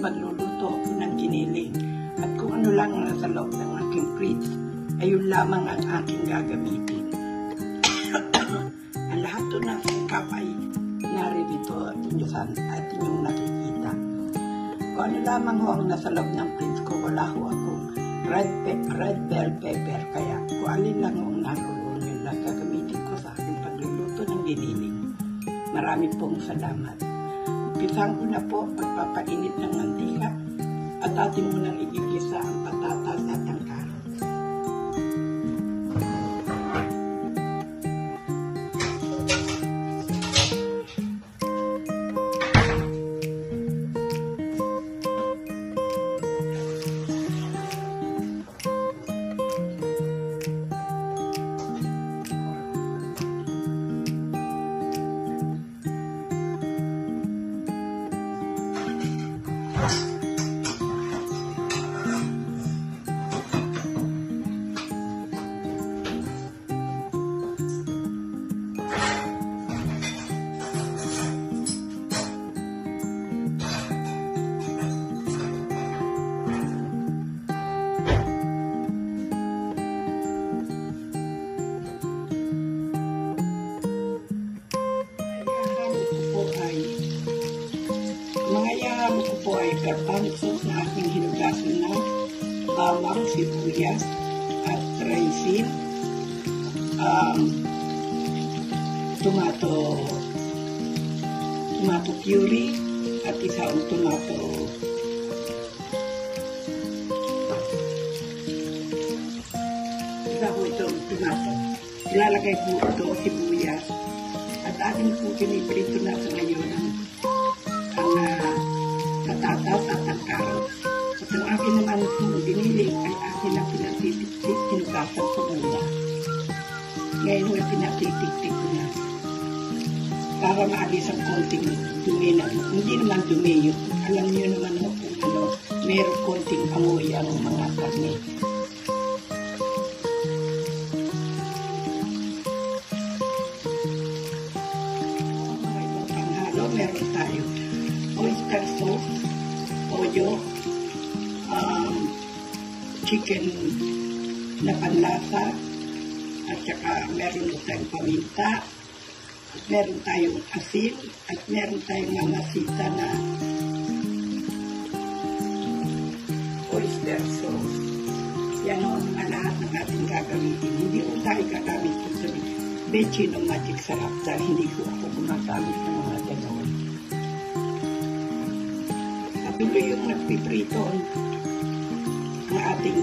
magluluto ako ng giniling. At kung ano lang ang nasa loob ng aking fridge, ayun lamang ang aking gagamitin. Ang lahat to ng sangkap ay naririto at inyong nakikita. Kung ano lamang ho ang nasa loob ng fridge ko, wala ho akong red bell pepper. Kaya kung alin lang ho ang naroon, yun lang gagamitin ko sa aking pagluluto ng giniling. Marami pong salamat. Umpisahan ko na po pagpapainit ng mantika at atin munang igigisa ang patatas at ang carrots. Ko po ay garbanzo na aking hinugasan na bawang, sibuyas at raisin, tomato puree at isang tomato itong tomato. Ilalagay po ito sibuyas at ating po piniprito na sa ngayon ang patatas at ang carrots. At ang akin naman kung biniling ay akin na pinatitik-tik, hinugasan ko muna. Ngayon na pinatitik-tik ko na para maalis ang konting dumi na. Hindi naman dumi yun. Alam niyo naman kung ano, meron konting amoy ang mga karne. Mga ibang panghalo, meron tayo oyster sauce, toyo, chicken na panlasa, at saka meron tayong paminta, at meron tayong asin, at meron tayong mamasita na oyster sauce. Yan o ang lahat ng ating gagamitin. Hindi ko tayo gagamit ko sa Bechin o Magic Sarap dahil hindi ko ako gumagamit ng mga ganoon. Ito yung nagpiprito ng ating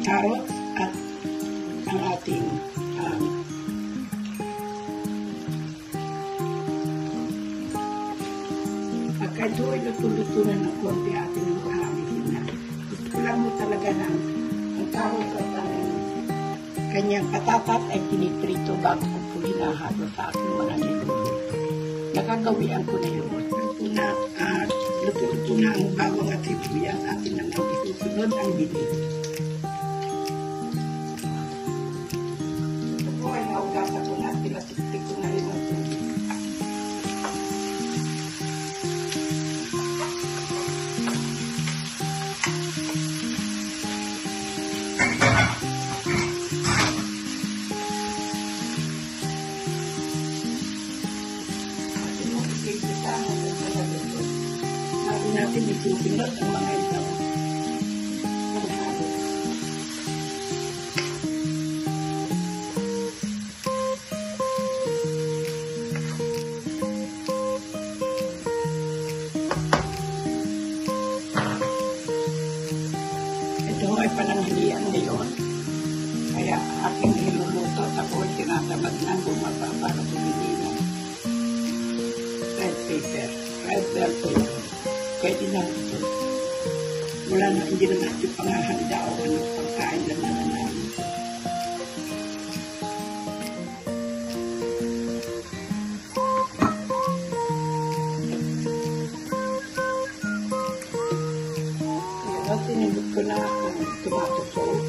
carrots at ang ating pagka ito ay luto-luto na ng konti ating mahamisin na. Gusto lang mo talaga ng ang carrots at ang kanyang patatas ay piniprito bago ko po hinahalo sa ating mga niluluto. Nakagawian ko na yun. Luto-luto na ang bawang at sibuyas atin naman isusunod ang bilis. Ito po ay naugasan ko na, pinatiktik ko na rin ang tubig. Natin isusunod ang mga ito. Ito ay pananghalian ngayon. Kaya aking niluluto at ako ay tinatamad na bumaba para bumili ng red bell pepper. Pwede na ito. Wala na, hindi na natin pangahanda o ano, pagkain lang naman namin. Kaya tinilog ko na ang tomato sauce.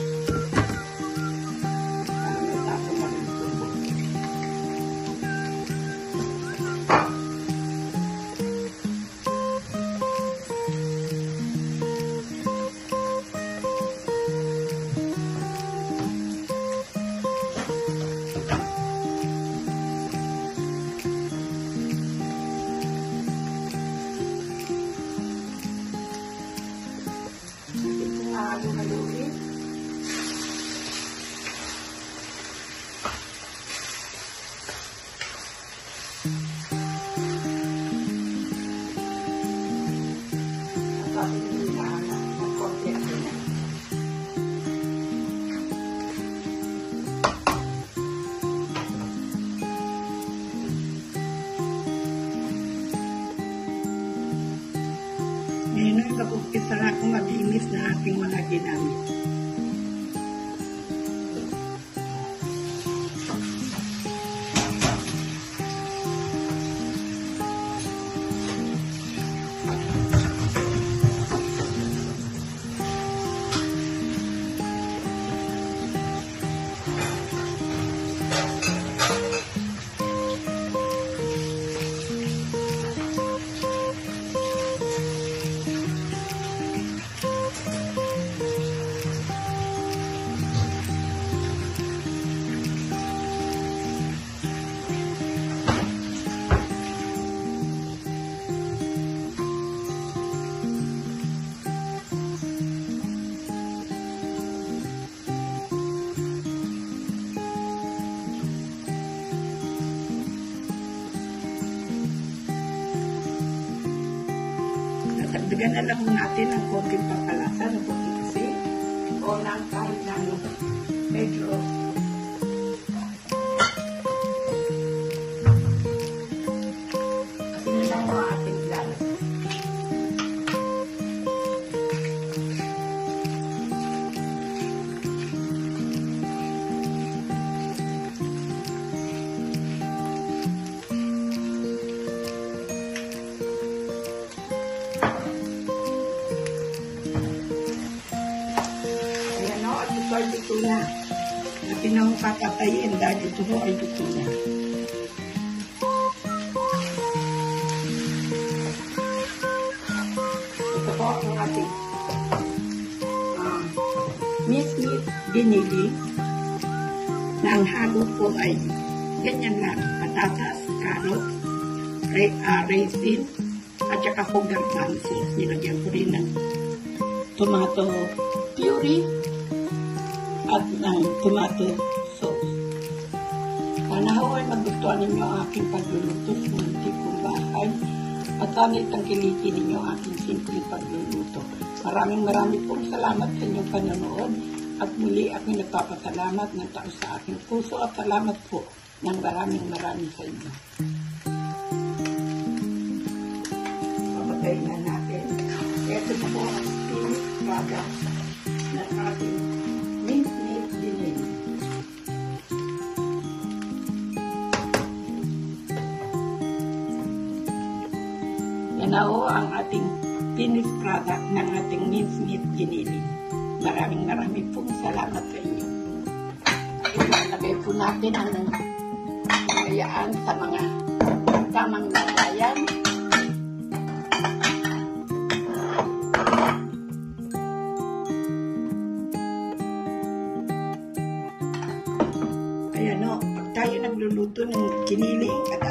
Natapon na rin ito. Ngayon ay mag-umpisa na akong maglinis na aking mga ginamit. Dagdagan na lang natin ang konting pampalasa na puti kasi o ng kahit na medyo kasi na lang ang ating lalas. Ito ay luto na. Na pinangpapatayin dahil ito ho ay luto na. Ito po ang ating minced binili na ang halo po ay ganyan lang. Patatas, carrot, raisin, at saka po garbanzos. Nilagyan ko rin ng tomato puree at ng tomato sauce. Sana ho ay magustuhan ninyo ang aking pagluluto sa munti kong bahay at sana itangkilikin ninyo ang aking simpleng pagluluto. Maraming pong salamat sa inyong panonood at muli aking nagpapasalamat ng taos sa aking puso at salamat po ng maraming sa inyo. Pamatayin na natin. Ito na po ang finished product ng ating minced binili. Yan na ho ang ating finished product ng ating minced meat ginili. Maraming pong salamat sa inyo. Ilagay po natin ang hayaan sa mga tamang lagayan. Ayan o, pag tayo nagluluto ng giniling at